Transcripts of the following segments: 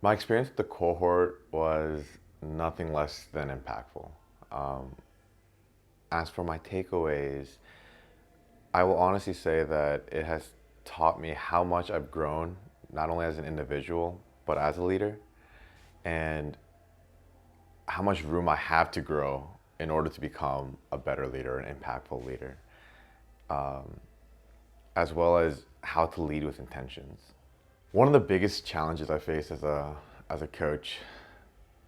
My experience with the cohort was nothing less than impactful. Um, as for my takeaways, I will honestly say that it has taught me how much I've grown, not only as an individual, but as a leader, and how much room I have to grow in order to become a better leader, an impactful leader, as well as how to lead with intentions. One of the biggest challenges I faced as a coach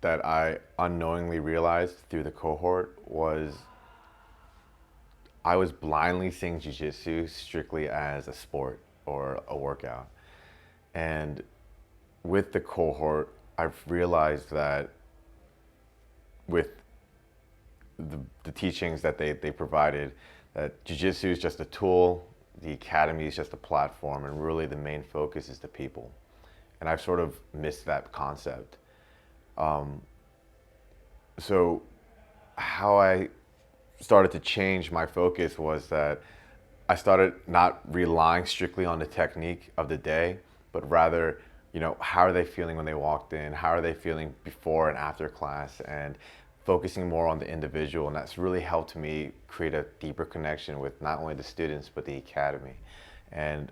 that I unknowingly realized through the cohort was I was blindly seeing jiu-jitsu strictly as a sport or a workout. And with the cohort, I've realized that with the teachings that they provided, that jiu-jitsu is just a tool, the academy is just a platform, and really the main focus is the people. And I've sort of missed that concept. So how I started to change my focus was that I started not relying strictly on the technique of the day, but rather, how are they feeling when they walked in? How are they feeling before and after class? And focusing more on the individual. And that's really helped me create a deeper connection with not only the students, but the academy. And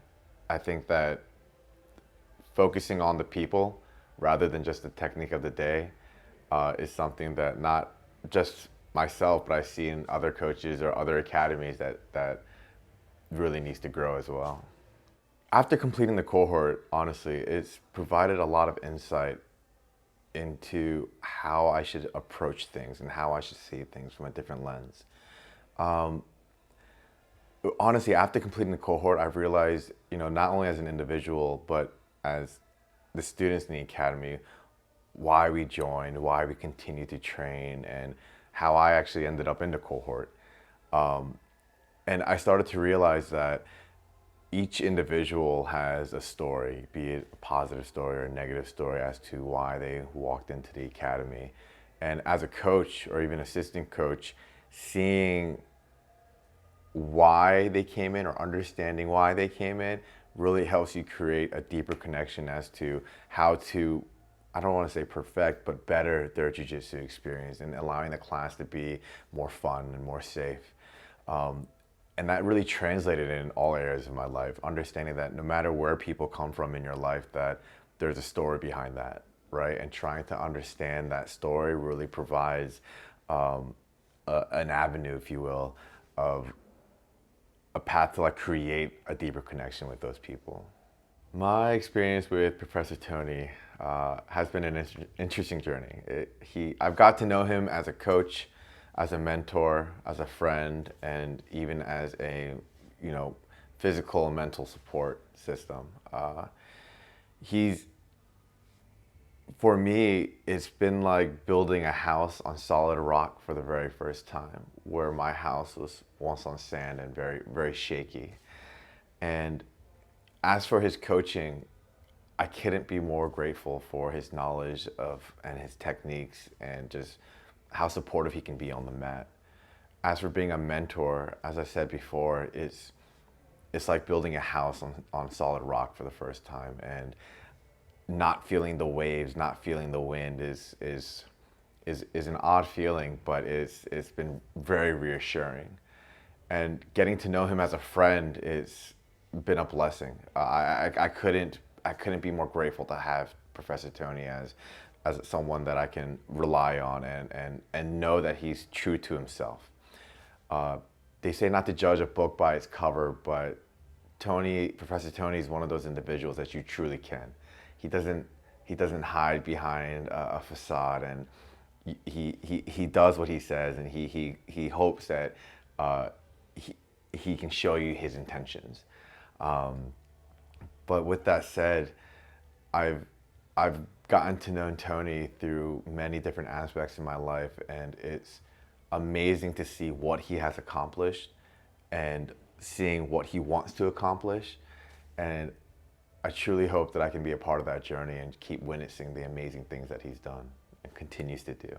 I think that focusing on the people rather than just the technique of the day is something that not just myself, but I see in other coaches or other academies that really needs to grow as well. After completing the cohort, honestly, it's provided a lot of insight into how I should approach things and how I should see things from a different lens. Honestly, after completing the cohort, I've realized, not only as an individual, but as the students in the academy, why we joined, why we continue to train, and how I actually ended up in the cohort. And I started to realize that each individual has a story, be it a positive story or a negative story as to why they walked into the academy. And as a coach or even assistant coach, seeing why they came in or understanding why they came in really helps you create a deeper connection as to how to, I don't want to say perfect, but better their jiu-jitsu experience and allowing the class to be more fun and more safe. And that really translated in all areas of my life, understanding that no matter where people come from in your life, that there's a story behind that, right? And trying to understand that story really provides an avenue, if you will, of a path to create a deeper connection with those people. My experience with Professor Tony has been an interesting journey. I've got to know him as a coach, as a mentor, as a friend, and even as a, physical and mental support system. He's, for me, it's been like building a house on solid rock for the very first time, where my house was once on sand and very, very shaky. And as for his coaching, I couldn't be more grateful for his knowledge of and his techniques and just how supportive he can be on the mat. As for being a mentor, as I said before, it's like building a house on solid rock for the first time, and not feeling the waves, not feeling the wind is an odd feeling, but it's been very reassuring. And getting to know him as a friend is been a blessing. I couldn't be more grateful to have Professor Tony as someone that I can rely on and know that he's true to himself. They say not to judge a book by its cover, but Professor Tony is one of those individuals that you truly can. He doesn't hide behind a facade, and he does what he says, and he hopes that he can show you his intentions. But with that said, I've gotten to know Tony through many different aspects in my life, and it's amazing to see what he has accomplished and seeing what he wants to accomplish. And I truly hope that I can be a part of that journey and keep witnessing the amazing things that he's done and continues to do.